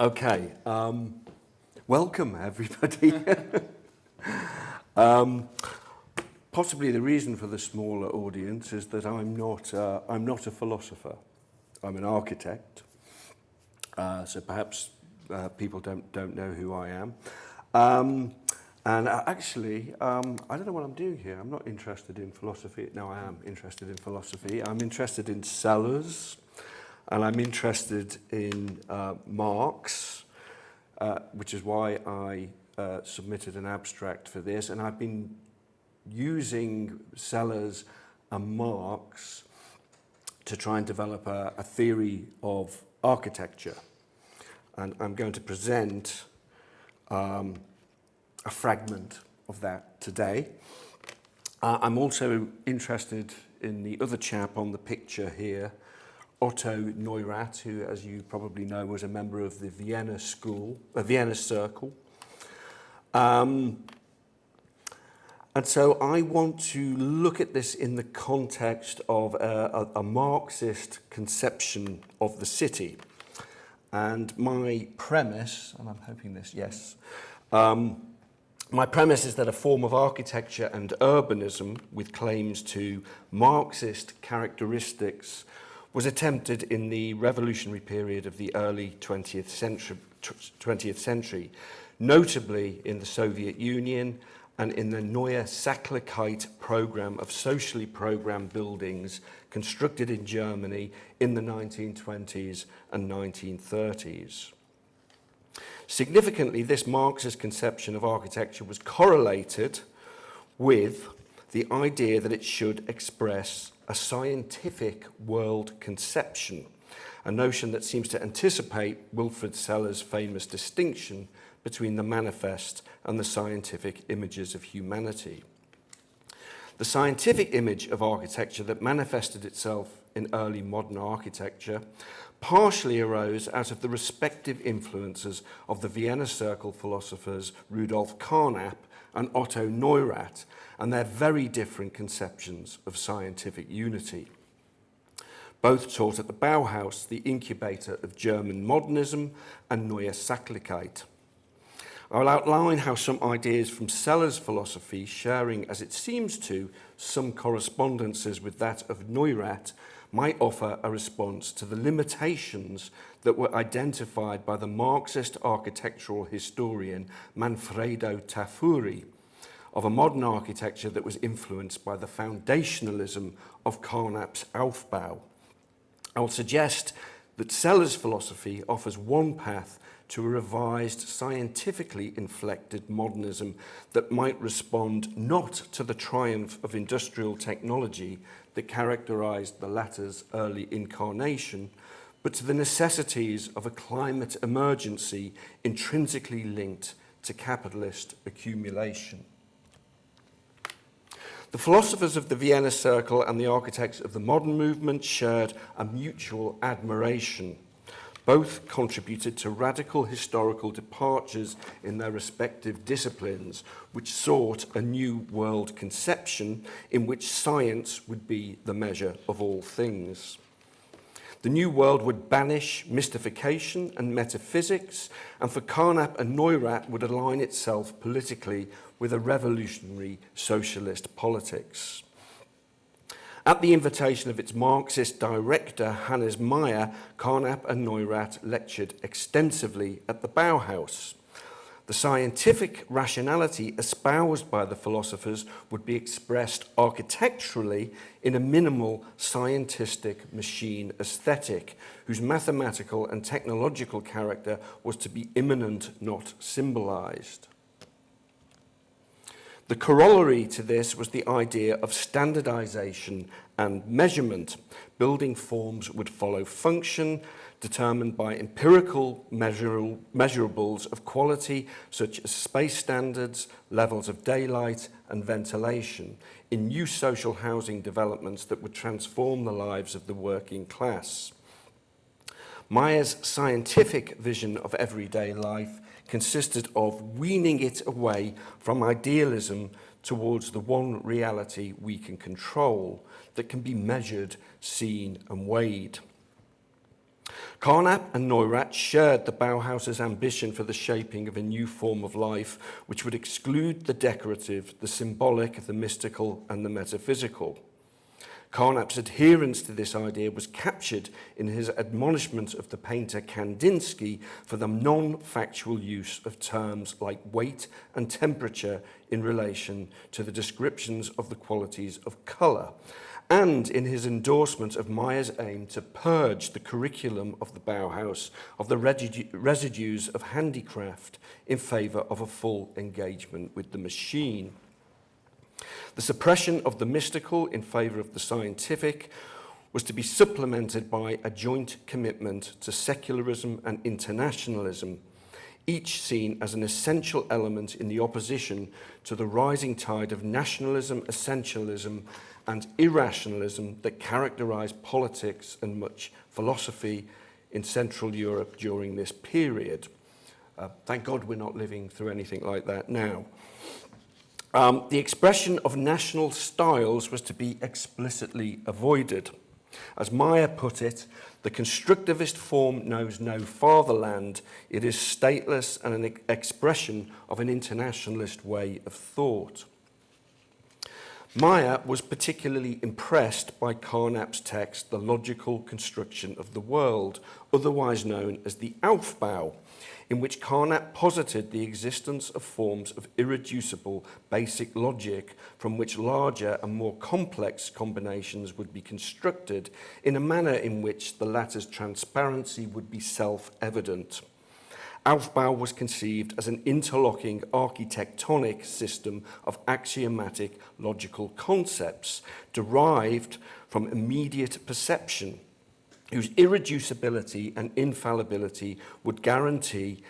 Okay, welcome everybody. Possibly the reason for the smaller audience is that I'm not a philosopher. I'm an architect, so perhaps people don't know who I am. And actually, I don't know what I'm doing here. I'm not interested in philosophy. No, I am interested in philosophy. I'm interested in Sellars, and I'm interested in Marx, which is why I submitted an abstract for this. And I've been using Sellars and Marx to try and develop a theory of architecture. And I'm going to present a fragment of that today. I'm also interested in the other chap on the picture here, Otto Neurath, who, as you probably know, was a member of the Vienna Circle. And so I want to look at this in the context of a Marxist conception of the city. And my premise, and I'm hoping this, yes, my premise is that a form of architecture and urbanism with claims to Marxist characteristics was attempted in the revolutionary period of the early 20th century, notably in the Soviet Union and in the Neue Sachlichkeit program of socially programmed buildings constructed in Germany in the 1920s and 1930s. Significantly, this Marxist conception of architecture was correlated with the idea that it should express a scientific world conception, a notion that seems to anticipate Wilfrid Sellars' famous distinction between the manifest and the scientific images of humanity. The scientific image of architecture that manifested itself in early modern architecture partially arose out of the respective influences of the Vienna Circle philosophers Rudolph Carnap and Otto Neurath, and their very different conceptions of scientific unity. Both taught at the Bauhaus, the incubator of German Modernism and Neue Sachlichkeit. I'll outline how some ideas from Sellars' philosophy, sharing, as it seems to, some correspondences with that of Neurath, might offer a response to the limitations that were identified by the Marxist architectural historian Manfredo Tafuri of a modern architecture that was influenced by the foundationalism of Carnap's Aufbau. I will suggest that Sellars' philosophy offers one path to a revised, scientifically inflected modernism that might respond not to the triumph of industrial technology that characterized the latter's early incarnation, but to the necessities of a climate emergency intrinsically linked to capitalist accumulation. The philosophers of the Vienna Circle and the architects of the modern movement shared a mutual admiration. Both contributed to radical historical departures in their respective disciplines, which sought a new world conception in which science would be the measure of all things. The new world would banish mystification and metaphysics, and for Carnap and Neurath would align itself politically with a revolutionary socialist politics. At the invitation of its Marxist director, Hannes Meyer, Carnap and Neurath lectured extensively at the Bauhaus. The scientific rationality espoused by the philosophers would be expressed architecturally in a minimal scientistic machine aesthetic, whose mathematical and technological character was to be immanent, not symbolized. The corollary to this was the idea of standardization and measurement. Building forms would follow function, determined by empirical measurables of quality, such as space standards, levels of daylight, and ventilation, in new social housing developments that would transform the lives of the working class. Meyer's scientific vision of everyday life consisted of weaning it away from idealism towards the one reality we can control, that can be measured, seen, and weighed. Carnap and Neurath shared the Bauhaus's ambition for the shaping of a new form of life which would exclude the decorative, the symbolic, the mystical and the metaphysical. Carnap's adherence to this idea was captured in his admonishment of the painter Kandinsky for the non-factual use of terms like weight and temperature in relation to the descriptions of the qualities of colour, and in his endorsement of Mayer's aim to purge the curriculum of the Bauhaus of the residues of handicraft in favour of a full engagement with the machine. The suppression of the mystical in favour of the scientific was to be supplemented by a joint commitment to secularism and internationalism, each seen as an essential element in the opposition to the rising tide of nationalism, essentialism and irrationalism that characterised politics and much philosophy in Central Europe during this period. Thank God we're not living through anything like that now. The expression of national styles was to be explicitly avoided. As Meyer put it, the constructivist form knows no fatherland. It is stateless and an expression of an internationalist way of thought. Meyer was particularly impressed by Carnap's text, The Logical Construction of the World, otherwise known as the Aufbau, in which Carnap posited the existence of forms of irreducible basic logic from which larger and more complex combinations would be constructed in a manner in which the latter's transparency would be self-evident. Aufbau was conceived as an interlocking architectonic system of axiomatic logical concepts derived from immediate perception, whose irreducibility and infallibility would guarantee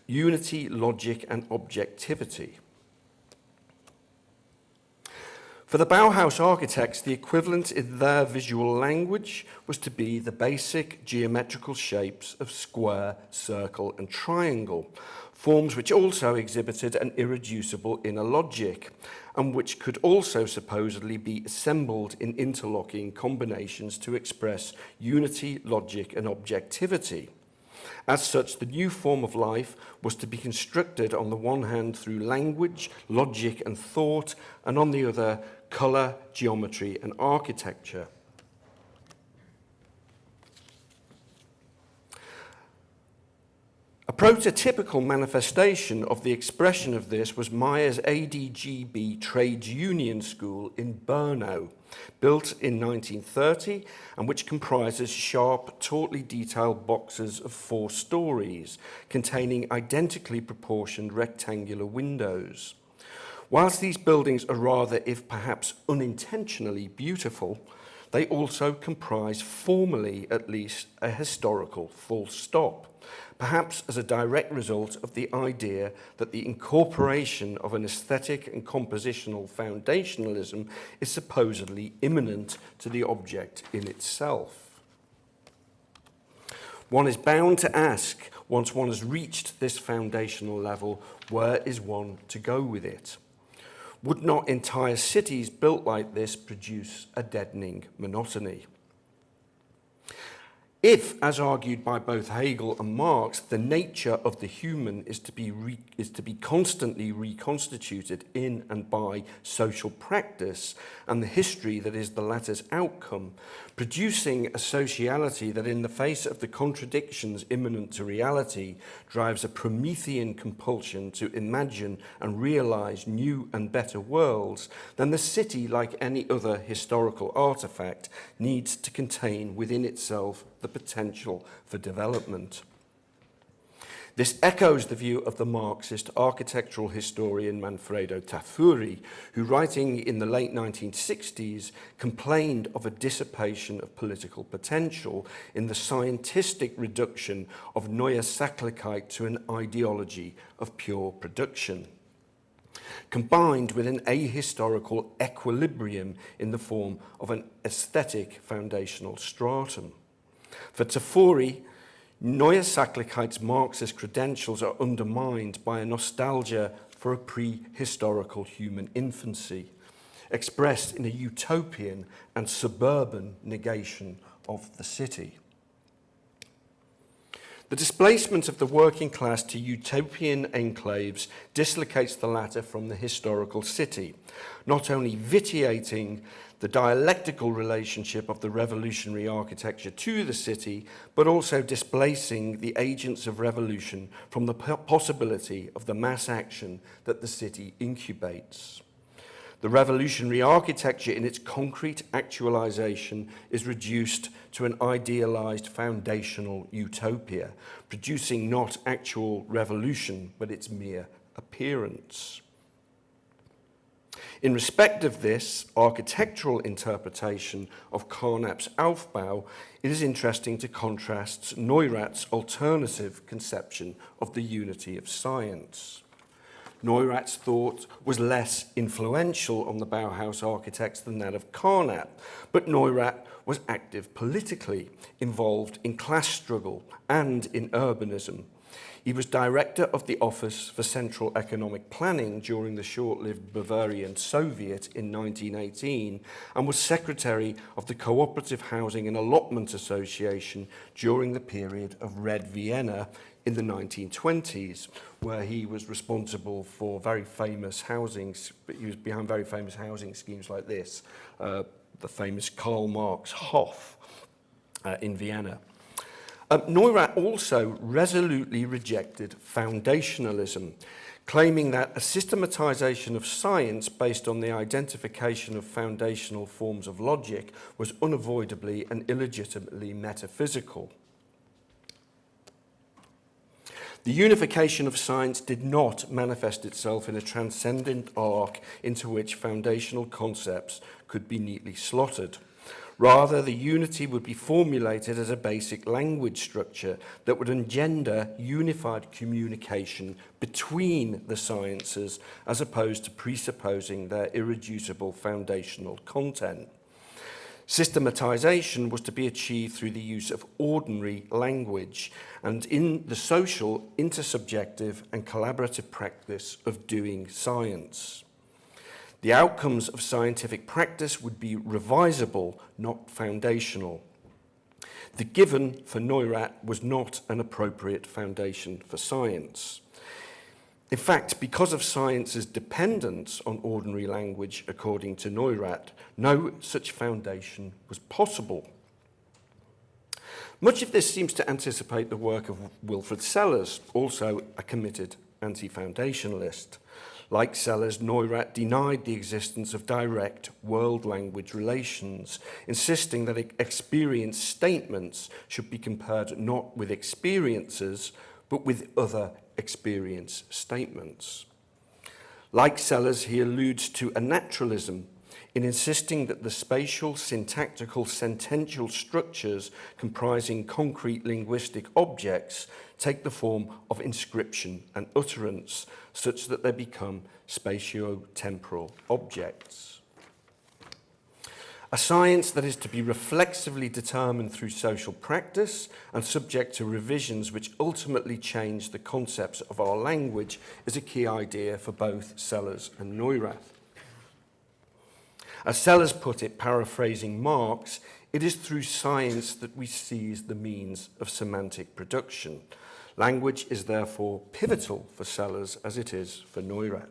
unity, logic, and objectivity. For the Bauhaus architects, the equivalent in their visual language was to be the basic geometrical shapes of square, circle, and triangle, forms which also exhibited an irreducible inner logic, and which could also supposedly be assembled in interlocking combinations to express unity, logic, and objectivity. As such, the new form of life was to be constructed on the one hand through language, logic, and thought, and on the other, colour, geometry, and architecture. A prototypical manifestation of the expression of this was Meyer's ADGB Trades Union School in Brno, built in 1930 and which comprises sharp, tautly detailed boxes of 4 stories containing identically proportioned rectangular windows. Whilst these buildings are rather, if perhaps unintentionally, beautiful, they also comprise, formally at least, a historical full stop, perhaps as a direct result of the idea that the incorporation of an aesthetic and compositional foundationalism is supposedly immanent to the object in itself. One is bound to ask, once one has reached this foundational level, where is one to go with it? Would not entire cities built like this produce a deadening monotony? If, as argued by both Hegel and Marx, the nature of the human is to be constantly reconstituted in and by social practice, and the history that is the latter's outcome, producing a sociality that in the face of the contradictions immanent to reality drives a Promethean compulsion to imagine and realise new and better worlds, then the city, like any other historical artefact, needs to contain within itself the potential for development. This echoes the view of the Marxist architectural historian Manfredo Tafuri, who, writing in the late 1960s, complained of a dissipation of political potential in the scientistic reduction of Neue Sachlichkeit to an ideology of pure production, combined with an ahistorical equilibrium in the form of an aesthetic foundational stratum. For Tafuri, Neue Sachlichkeit's Marxist credentials are undermined by a nostalgia for a prehistorical human infancy, expressed in a utopian and suburban negation of the city. The displacement of the working class to utopian enclaves dislocates the latter from the historical city, not only vitiating the dialectical relationship of the revolutionary architecture to the city, but also displacing the agents of revolution from the possibility of the mass action that the city incubates. The revolutionary architecture in its concrete actualization is reduced to an idealized foundational utopia, producing not actual revolution, but its mere appearance. In respect of this architectural interpretation of Carnap's Aufbau, it is interesting to contrast Neurath's alternative conception of the unity of science. Neurath's thought was less influential on the Bauhaus architects than that of Carnap, but Neurath was active politically, involved in class struggle and in urbanism. He was director of the Office for Central Economic Planning during the short-lived Bavarian Soviet in 1918 and was secretary of the Cooperative Housing and Allotment Association during the period of Red Vienna in the 1920s, where he was responsible for very famous housings, but he was behind very famous housing schemes like this, the famous Karl Marx Hof in Vienna. Neurath also resolutely rejected foundationalism, claiming that a systematization of science based on the identification of foundational forms of logic was unavoidably and illegitimately metaphysical. The unification of science did not manifest itself in a transcendent arc into which foundational concepts could be neatly slotted. Rather, the unity would be formulated as a basic language structure that would engender unified communication between the sciences as opposed to presupposing their irreducible foundational content. Systematization was to be achieved through the use of ordinary language and in the social, intersubjective and collaborative practice of doing science. The outcomes of scientific practice would be revisable, not foundational. The given for Neurath was not an appropriate foundation for science. In fact, because of science's dependence on ordinary language, according to Neurath, no such foundation was possible. Much of this seems to anticipate the work of Wilfrid Sellars, also a committed anti-foundationalist. Like Sellars, Neurath denied the existence of direct world-language relations, insisting that experience statements should be compared not with experiences, but with other experience statements. Like Sellars, he alludes to a naturalism in insisting that the spatial, syntactical, sentential structures comprising concrete linguistic objects take the form of inscription and utterance, such that they become spatio-temporal objects. A science that is to be reflexively determined through social practice and subject to revisions which ultimately change the concepts of our language is a key idea for both Sellars and Neurath. As Sellars put it, paraphrasing Marx, it is through science that we seize the means of semantic production. Language is therefore pivotal for Sellars as it is for Neurath.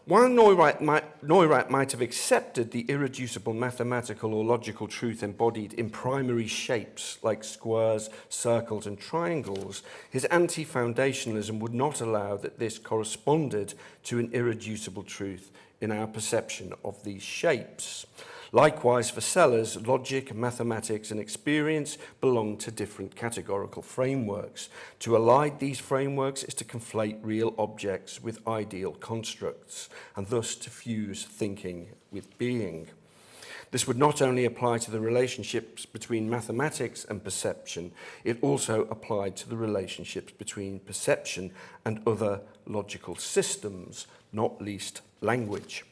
While Neurath might have accepted the irreducible mathematical or logical truth embodied in primary shapes like squares, circles, and triangles, his anti-foundationalism would not allow that this corresponded to an irreducible truth in our perception of these shapes. Likewise, for Sellars, logic, mathematics, and experience belong to different categorical frameworks. To elide these frameworks is to conflate real objects with ideal constructs, and thus to fuse thinking with being. This would not only apply to the relationships between mathematics and perception, it also applied to the relationships between perception and other logical systems, not least language.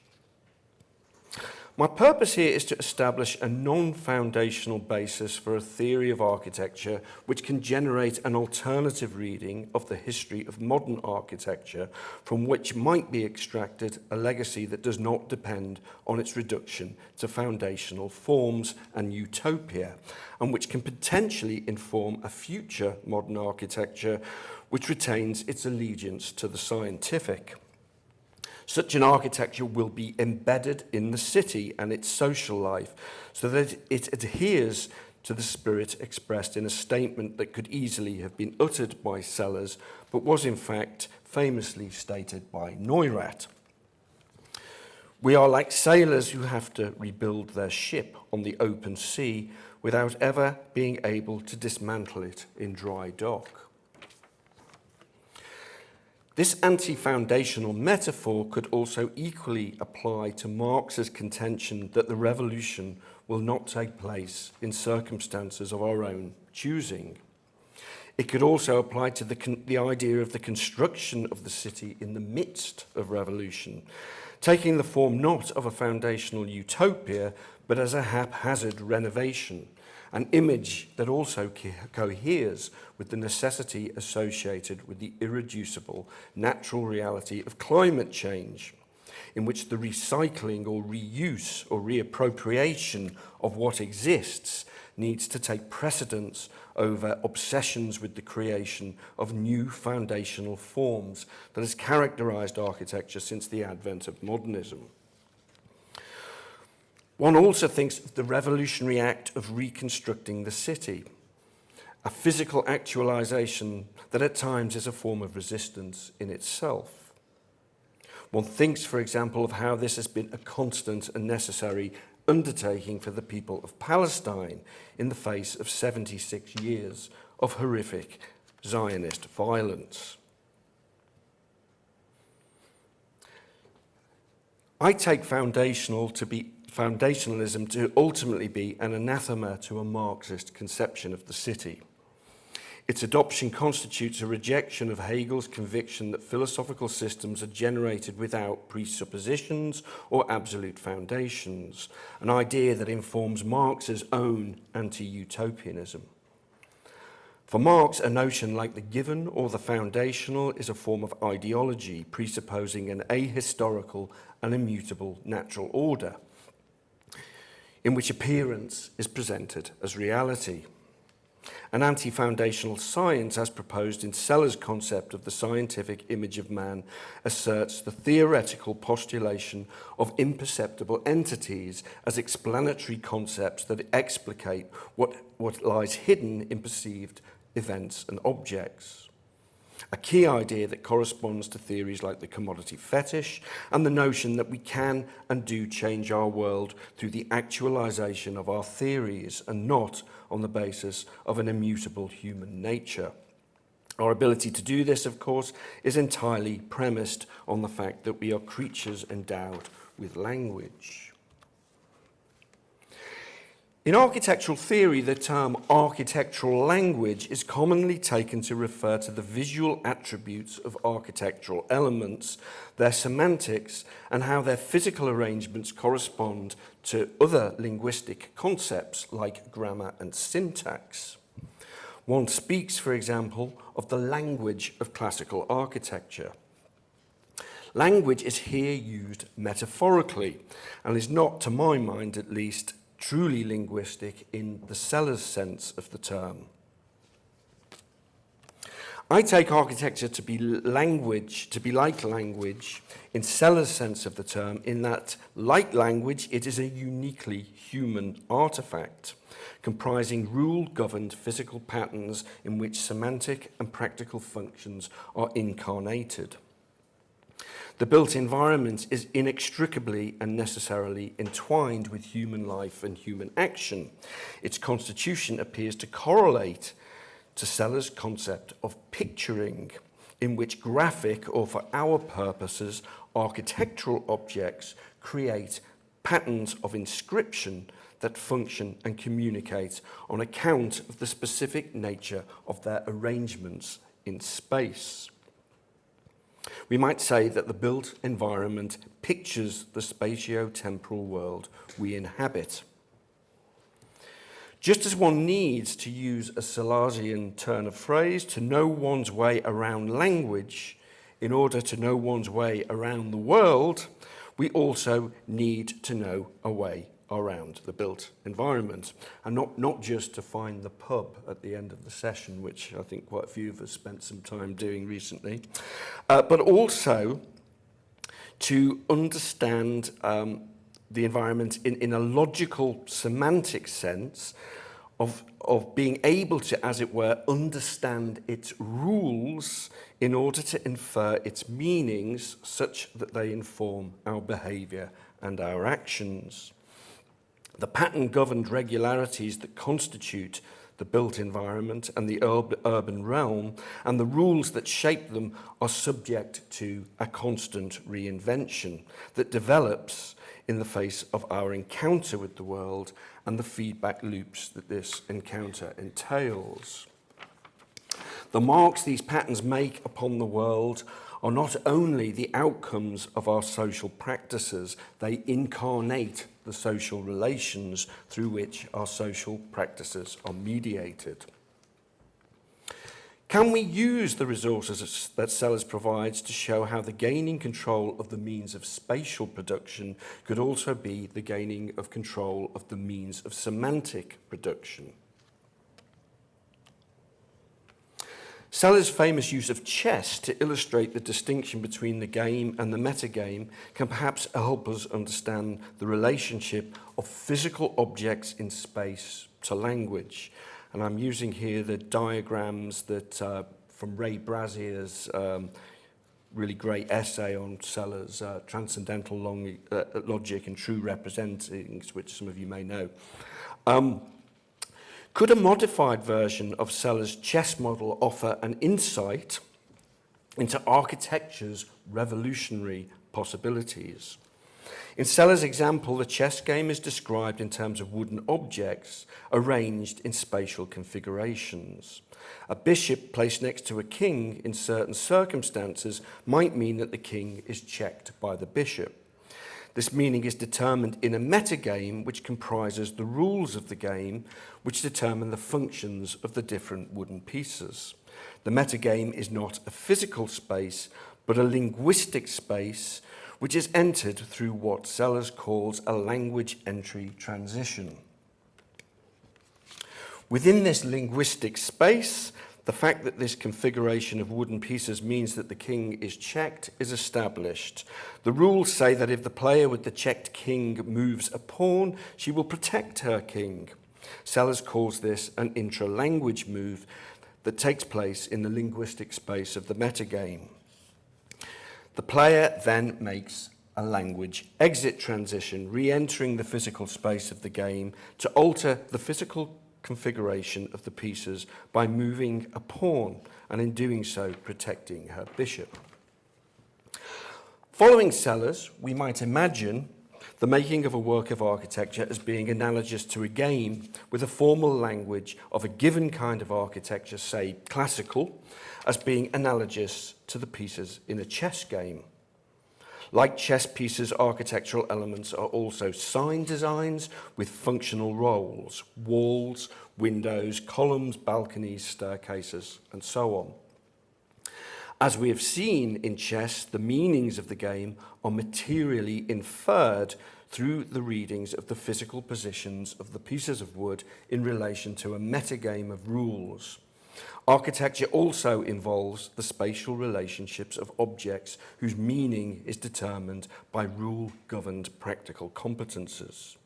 My purpose here is to establish a non-foundational basis for a theory of architecture which can generate an alternative reading of the history of modern architecture from which might be extracted a legacy that does not depend on its reduction to foundational forms and utopia, and which can potentially inform a future modern architecture which retains its allegiance to the scientific. Such an architecture will be embedded in the city and its social life so that it adheres to the spirit expressed in a statement that could easily have been uttered by Sellars, but was in fact famously stated by Neurath. We are like sailors who have to rebuild their ship on the open sea without ever being able to dismantle it in dry dock. This anti-foundational metaphor could also equally apply to Marx's contention that the revolution will not take place in circumstances of our own choosing. It could also apply to the idea of the construction of the city in the midst of revolution, taking the form not of a foundational utopia, but as a haphazard renovation, an image that also coheres with the necessity associated with the irreducible natural reality of climate change, in which the recycling or reuse or reappropriation of what exists needs to take precedence over obsessions with the creation of new foundational forms that has characterized architecture since the advent of modernism. One also thinks of the revolutionary act of reconstructing the city, a physical actualization that at times is a form of resistance in itself. One thinks, for example, of how this has been a constant and necessary undertaking for the people of Palestine in the face of 76 years of horrific Zionist violence. I take foundationalism to ultimately be an anathema to a Marxist conception of the city. Its adoption constitutes a rejection of Hegel's conviction that philosophical systems are generated without presuppositions or absolute foundations, an idea that informs Marx's own anti-utopianism. For Marx, a notion like the given or the foundational is a form of ideology, presupposing an ahistorical and immutable natural order, in which appearance is presented as reality. An anti-foundational science, as proposed in Sellars' concept of the scientific image of man, asserts the theoretical postulation of imperceptible entities as explanatory concepts that explicate what lies hidden in perceived events and objects. A key idea that corresponds to theories like the commodity fetish and the notion that we can and do change our world through the actualization of our theories and not on the basis of an immutable human nature. Our ability to do this, of course, is entirely premised on the fact that we are creatures endowed with language. In architectural theory, the term architectural language is commonly taken to refer to the visual attributes of architectural elements, their semantics, and how their physical arrangements correspond to other linguistic concepts like grammar and syntax. One speaks, for example, of the language of classical architecture. Language is here used metaphorically and is not, to my mind at least, truly linguistic in the Sellars sense of the term. I take architecture to be language, to be like language in Sellars' sense of the term, in that, like language, it is a uniquely human artifact, comprising rule-governed physical patterns in which semantic and practical functions are incarnated. The built environment is inextricably and necessarily entwined with human life and human action. Its constitution appears to correlate to Sellars' concept of picturing, in which graphic, or for our purposes, architectural objects create patterns of inscription that function and communicate on account of the specific nature of their arrangements in space. We might say that the built environment pictures the spatio-temporal world we inhabit. Just as one needs to use a Sellarsian turn of phrase to know one's way around language in order to know one's way around the world, we also need to know a way around the built environment, and not just to find the pub at the end of the session, which I think quite a few of us spent some time doing recently, but also to understand the environment in a logical, semantic sense of being able to, as it were, understand its rules in order to infer its meanings such that they inform our behaviour and our actions. The pattern-governed regularities that constitute the built environment and the urban realm and the rules that shape them are subject to a constant reinvention that develops in the face of our encounter with the world and the feedback loops that this encounter entails. The marks these patterns make upon the world are not only the outcomes of our social practices, they incarnate the social relations through which our social practices are mediated. Can we use the resources that Sellars provides to show how the gaining control of the means of spatial production could also be the gaining of control of the means of semantic production? Sellars' famous use of chess to illustrate the distinction between the game and the metagame can perhaps help us understand the relationship of physical objects in space to language. And I'm using here the diagrams that from Ray Brazier's really great essay on Sellars' transcendental logic and true representings, which some of you may know. Could a modified version of Sellars' chess model offer an insight into architecture's revolutionary possibilities? In Sellars' example, the chess game is described in terms of wooden objects arranged in spatial configurations. A bishop placed next to a king in certain circumstances might mean that the king is checked by the bishop. This meaning is determined in a metagame which comprises the rules of the game, which determine the functions of the different wooden pieces. The metagame is not a physical space, but a linguistic space which is entered through what Sellars calls a language entry transition. Within this linguistic space, the fact that this configuration of wooden pieces means that the king is checked is established. The rules say that if the player with the checked king moves a pawn, she will protect her king. Sellars calls this an intra-language move that takes place in the linguistic space of the metagame. The player then makes a language exit transition, re-entering the physical space of the game to alter the physical configuration of the pieces by moving a pawn, and in doing so protecting her bishop. Following Sellars, we might imagine the making of a work of architecture as being analogous to a game with a formal language of a given kind of architecture, say classical, as being analogous to the pieces in a chess game. Like chess pieces, architectural elements are also sign designs with functional roles, walls, windows, columns, balconies, staircases, and so on. As we have seen in chess, the meanings of the game are materially inferred through the readings of the physical positions of the pieces of wood in relation to a metagame of rules. Architecture also involves the spatial relationships of objects whose meaning is determined by rule-governed practical competences.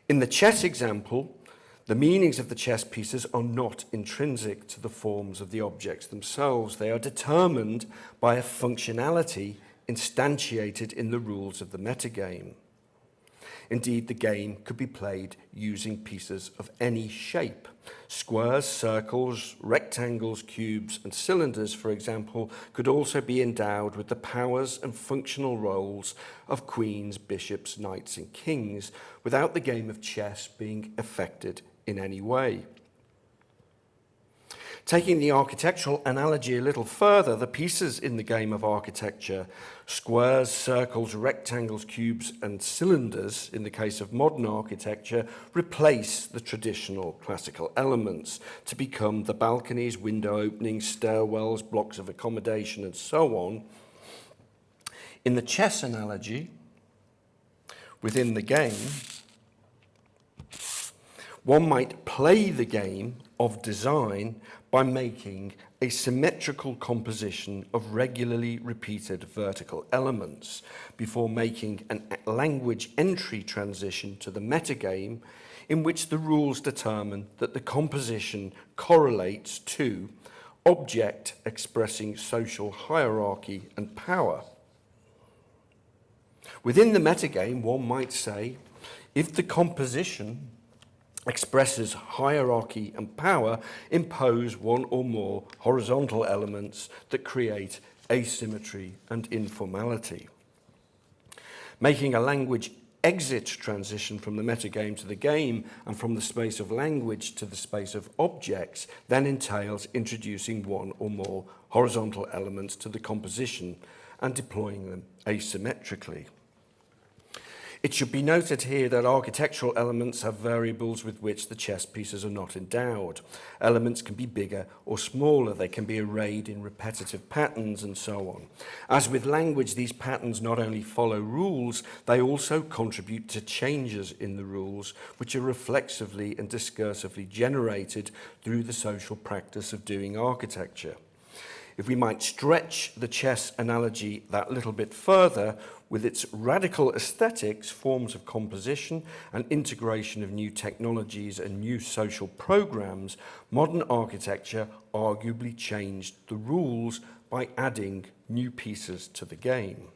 In the chess example, the meanings of the chess pieces are not intrinsic to the forms of the objects themselves. They are determined by a functionality instantiated in the rules of the metagame. Indeed, the game could be played using pieces of any shape. Squares, circles, rectangles, cubes, and cylinders, for example, could also be endowed with the powers and functional roles of queens, bishops, knights, and kings, without the game of chess being affected in any way. Taking the architectural analogy a little further, the pieces in the game of architecture, squares, circles, rectangles, cubes, and cylinders, in the case of modern architecture, replace the traditional classical elements to become the balconies, window openings, stairwells, blocks of accommodation, and so on. In the chess analogy, within the game, one might play the game of design by making a symmetrical composition of regularly repeated vertical elements before making a language entry transition to the metagame, in which the rules determine that the composition correlates to object expressing social hierarchy and power. Within the metagame, one might say, if the composition expresses hierarchy and power, impose one or more horizontal elements that create asymmetry and informality. Making a language exit transition from the metagame to the game and from the space of language to the space of objects then entails introducing one or more horizontal elements to the composition and deploying them asymmetrically. It should be noted here that architectural elements have variables with which the chess pieces are not endowed. Elements can be bigger or smaller, they can be arrayed in repetitive patterns and so on. As with language, these patterns not only follow rules, they also contribute to changes in the rules, which are reflexively and discursively generated through the social practice of doing architecture. If we might stretch the chess analogy that little bit further, with its radical aesthetics, forms of composition, and integration of new technologies and new social programs, modern architecture arguably changed the rules by adding new pieces to the game.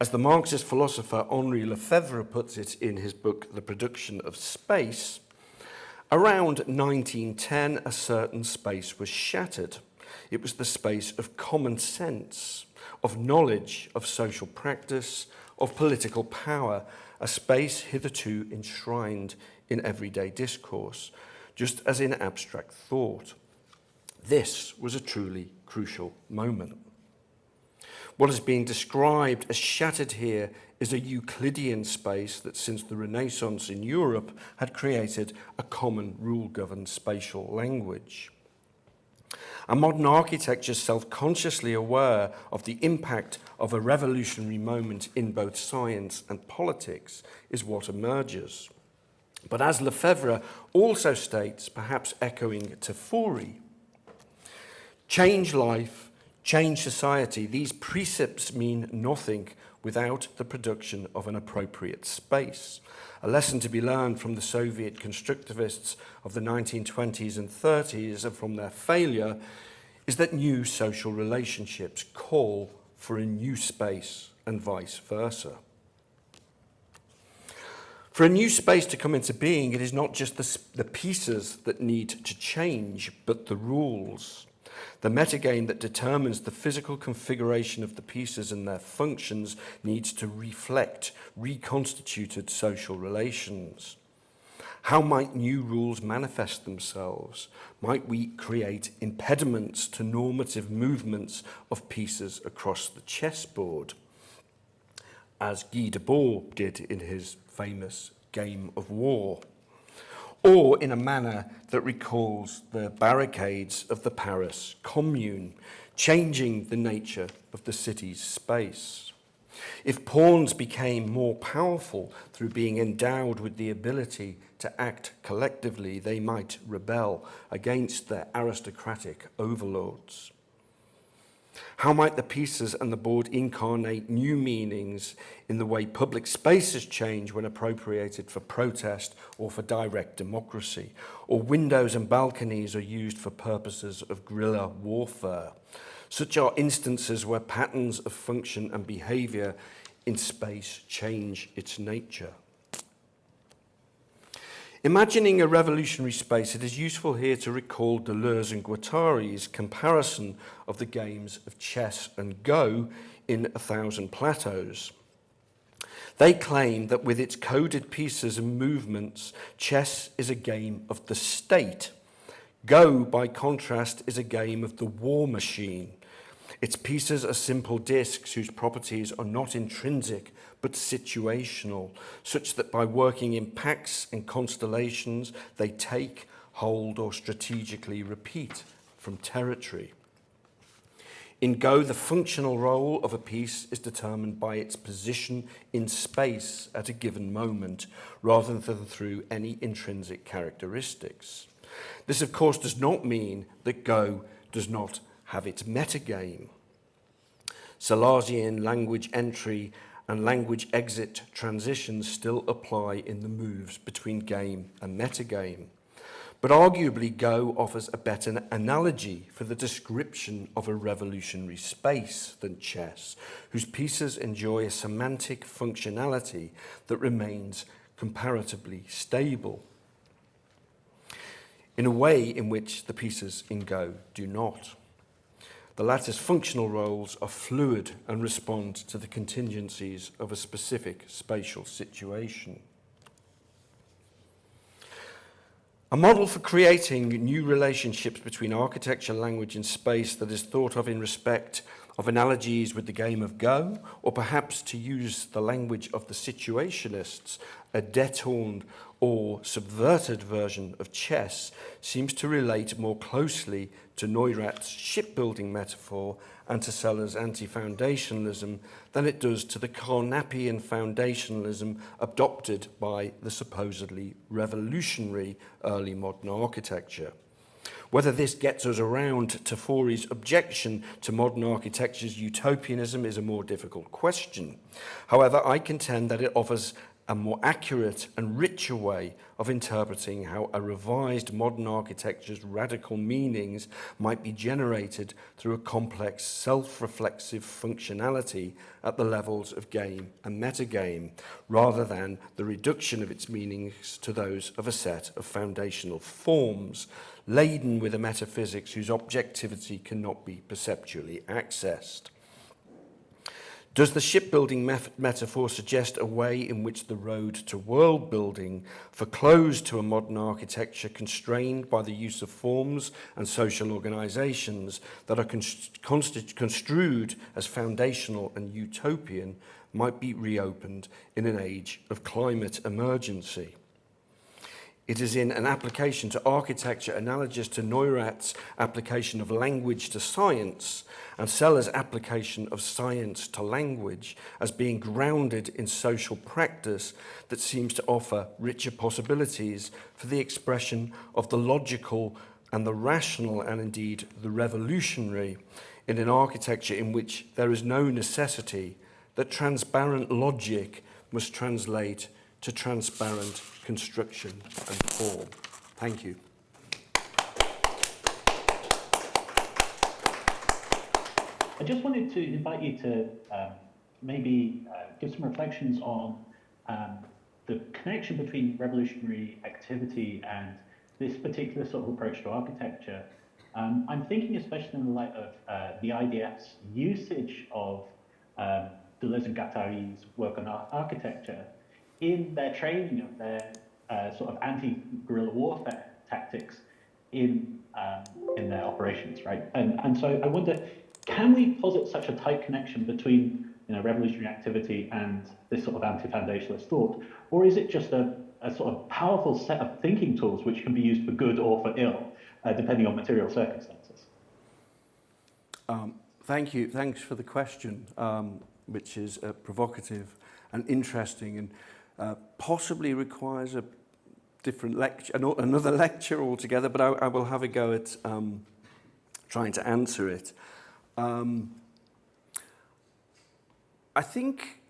As the Marxist philosopher Henri Lefebvre puts it in his book, The Production of Space, around 1910, a certain space was shattered. It was the space of common sense, of knowledge, of social practice, of political power, a space hitherto enshrined in everyday discourse, just as in abstract thought. This was a truly crucial moment. What is being described as shattered here is a Euclidean space that since the Renaissance in Europe had created a common rule-governed spatial language. And modern architecture, self-consciously aware of the impact of a revolutionary moment in both science and politics, is what emerges. But as Lefebvre also states, perhaps echoing Tafuri, change life, change society, these precepts mean nothing without the production of an appropriate space. A lesson to be learned from the Soviet constructivists of the 1920s and 30s and from their failure is that new social relationships call for a new space and vice versa. For a new space to come into being, it is not just the pieces that need to change, but the rules. The metagame that determines the physical configuration of the pieces and their functions needs to reflect reconstituted social relations. How might new rules manifest themselves? Might we create impediments to normative movements of pieces across the chessboard, as Guy Debord did in his famous Game of War? Or in a manner that recalls the barricades of the Paris Commune, changing the nature of the city's space. If pawns became more powerful through being endowed with the ability to act collectively, they might rebel against their aristocratic overlords. How might the pieces and the board incarnate new meanings in the way public spaces change when appropriated for protest or for direct democracy, or windows and balconies are used for purposes of guerrilla warfare? Such are instances where patterns of function and behavior in space change its nature. Imagining a revolutionary space, it is useful here to recall Deleuze and Guattari's comparison of the games of chess and Go in 1,000 Plateaus. They claim that with its coded pieces and movements, chess is a game of the state. Go, by contrast, is a game of the war machine. Its pieces are simple discs whose properties are not intrinsic but situational, such that by working in packs and constellations, they take, hold, or strategically repeat from territory. In Go, the functional role of a piece is determined by its position in space at a given moment, rather than through any intrinsic characteristics. This, of course, does not mean that Go does not have its metagame. Sellarsian language entry and language exit transitions still apply in the moves between game and metagame. But arguably, Go offers a better analogy for the description of a revolutionary space than chess, whose pieces enjoy a semantic functionality that remains comparatively stable, in a way in which the pieces in Go do not. The latter's functional roles are fluid and respond to the contingencies of a specific spatial situation. A model for creating new relationships between architecture, language, and space that is thought of in respect of analogies with the game of Go, or perhaps, to use the language of the situationists, a detourned or subverted version of chess, seems to relate more closely to Neurath's shipbuilding metaphor and to Sellars' anti-foundationalism than it does to the Carnapian foundationalism adopted by the supposedly revolutionary early modern architecture. Whether this gets us around Tafuri's objection to modern architecture's utopianism is a more difficult question. However, I contend that it offers a more accurate and richer way of interpreting how a revised modern architecture's radical meanings might be generated through a complex self-reflexive functionality at the levels of game and metagame, rather than the reduction of its meanings to those of a set of foundational forms, laden with a metaphysics whose objectivity cannot be perceptually accessed. Does the shipbuilding metaphor suggest a way in which the road to world building, foreclosed to a modern architecture constrained by the use of forms and social organizations that are construed as foundational and utopian, might be reopened in an age of climate emergency? It is in an application to architecture analogous to Neurath's application of language to science and Sellars' application of science to language as being grounded in social practice that seems to offer richer possibilities for the expression of the logical and the rational and indeed the revolutionary in an architecture in which there is no necessity that transparent logic must translate to transparent construction and form. Thank you. I just wanted to invite you to maybe give some reflections on the connection between revolutionary activity and this particular sort of approach to architecture. I'm thinking especially in the light of the IDF's usage of Deleuze and Guattari's work on architecture in their training of their sort of anti-guerrilla warfare tactics in their operations, right? And so I wonder, can we posit such a tight connection between revolutionary activity and this sort of anti-foundationalist thought, or is it just a sort of powerful set of thinking tools which can be used for good or for ill, depending on material circumstances? Thank you. Thanks for the question, which is provocative and interesting, and possibly requires a different lecture, another lecture altogether, but I will have a go at trying to answer it. I think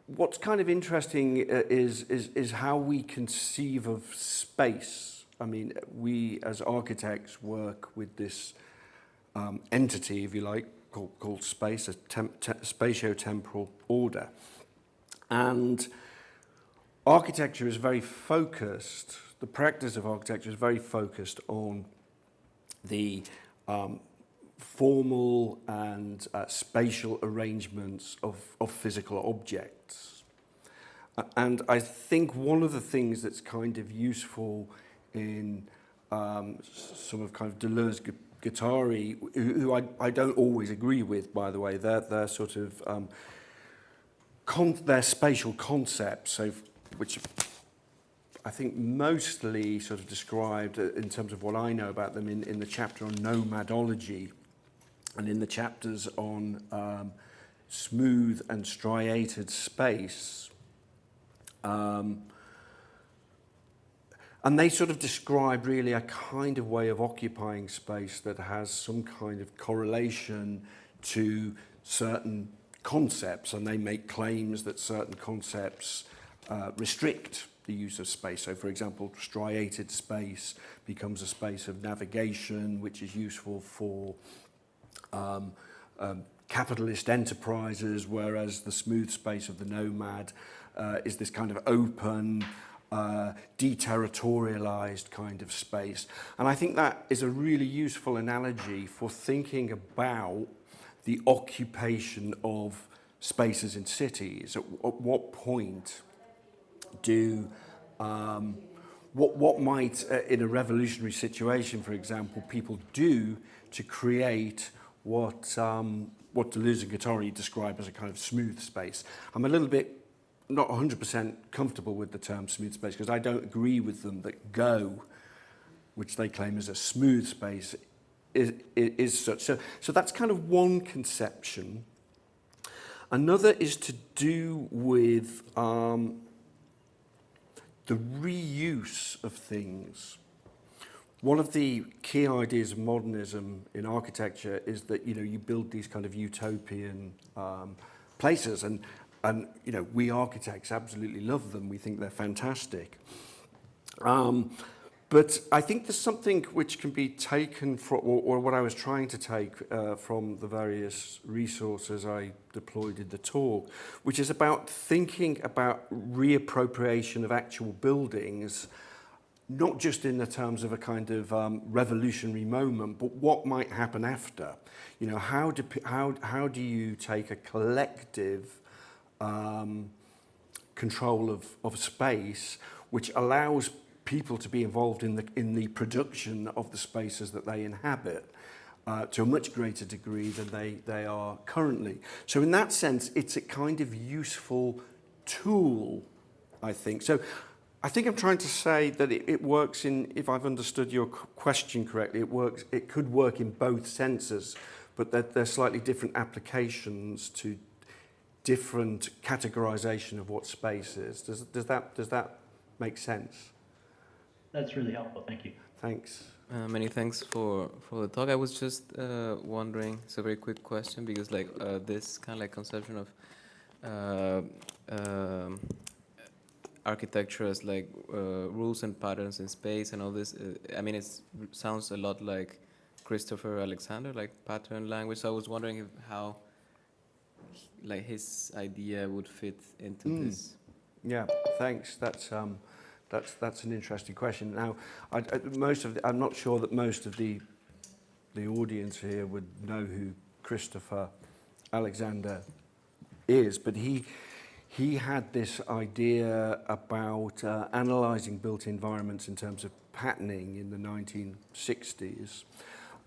what's kind of interesting is how we conceive of space. I mean, we as architects work with this entity, if you like, called space, a spatio-temporal order. And architecture is very focused, the practice of architecture is very focused on the formal and spatial arrangements of physical objects. And I think one of the things that's kind of useful in some of kind of Deleuze-Guattari, who I don't always agree with, by the way. They're sort of their spatial concepts, so which I think mostly sort of described in terms of what I know about them in the chapter on nomadology and in the chapters on smooth and striated space. And they sort of describe really a kind of way of occupying space that has some kind of correlation to certain concepts, and they make claims that certain concepts restrict the use of space. So, for example, striated space becomes a space of navigation, which is useful for capitalist enterprises, whereas the smooth space of the nomad is this kind of open, deterritorialized kind of space. And I think that is a really useful analogy for thinking about the occupation of spaces in cities. At what point do what might in a revolutionary situation, for example, people do to create what Deleuze and Guattari describe as a kind of smooth space. I'm a little bit not 100% comfortable with the term smooth space because I don't agree with them that Go, which they claim is a smooth space, is such. So that's kind of one conception. Another is to do with the reuse of things. One of the key ideas of modernism in architecture is that, you know, you build these kind of utopian places, and you know, we architects absolutely love them. We think they're fantastic. But I think there's something which can be taken from, or what I was trying to take from the various resources I deployed in the talk, which is about thinking about reappropriation of actual buildings, not just in the terms of a kind of revolutionary moment, but what might happen after. You know, how do you take a collective control of space, which allows people to be involved in the production of the spaces that they inhabit to a much greater degree than they are currently. So in that sense, it's a kind of useful tool, I think. So I think I'm trying to say that it works in, if I've understood your question correctly, it could work in both senses, but that there's slightly different applications to different categorization of what space is. Does that make sense? That's really helpful. Thank you. Thanks. Many thanks for the talk. I was just wondering, it's a very quick question, because like this kind of like conception of architecture as like rules and patterns in space and all this, I mean, it sounds a lot like Christopher Alexander, like pattern language. So I was wondering how like his idea would fit into this. Yeah, thanks. That's an interesting question. Now, I'm not sure that most of the audience here would know who Christopher Alexander is, but he had this idea about analysing built environments in terms of patterning in the 1960s,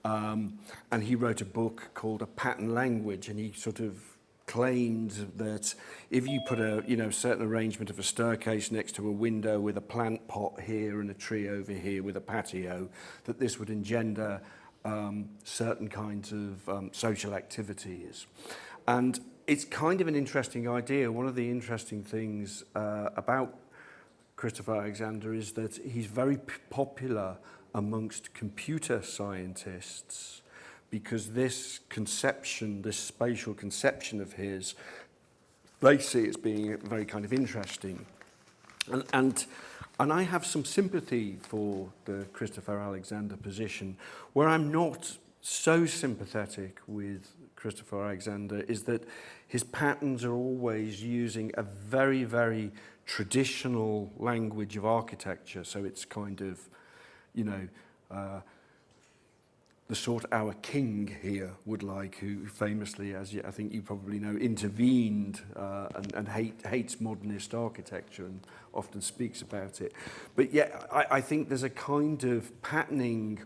and he wrote a book called A Pattern Language, and he sort of claimed that if you put a certain arrangement of a staircase next to a window with a plant pot here and a tree over here with a patio, that this would engender certain kinds of social activities. And it's kind of an interesting idea. One of the interesting things about Christopher Alexander is that he's very popular amongst computer scientists, because this conception, this spatial conception of his, they see it as being very kind of interesting. And I have some sympathy for the Christopher Alexander position. Where I'm not so sympathetic with Christopher Alexander is that his patterns are always using a very, very traditional language of architecture. So it's kind of, the sort our king here would like, who famously, as I think you probably know, intervened and hates modernist architecture and often speaks about it. But yeah, I think there's a kind of patterning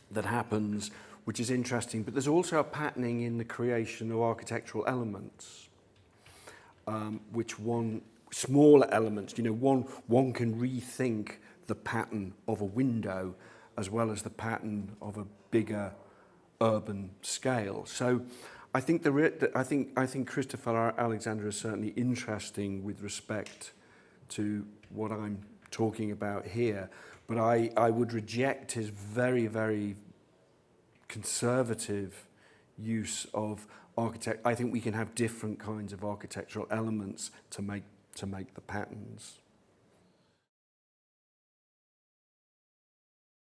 that happens which is interesting, but there's also a patterning in the creation of architectural elements, which smaller elements, one can rethink the pattern of a window as well as the pattern of a bigger urban scale. So I think I think Christopher Alexander is certainly interesting with respect to what I'm talking about here, but I would reject his very, very conservative use of architect. I think we can have different kinds of architectural elements to make the patterns.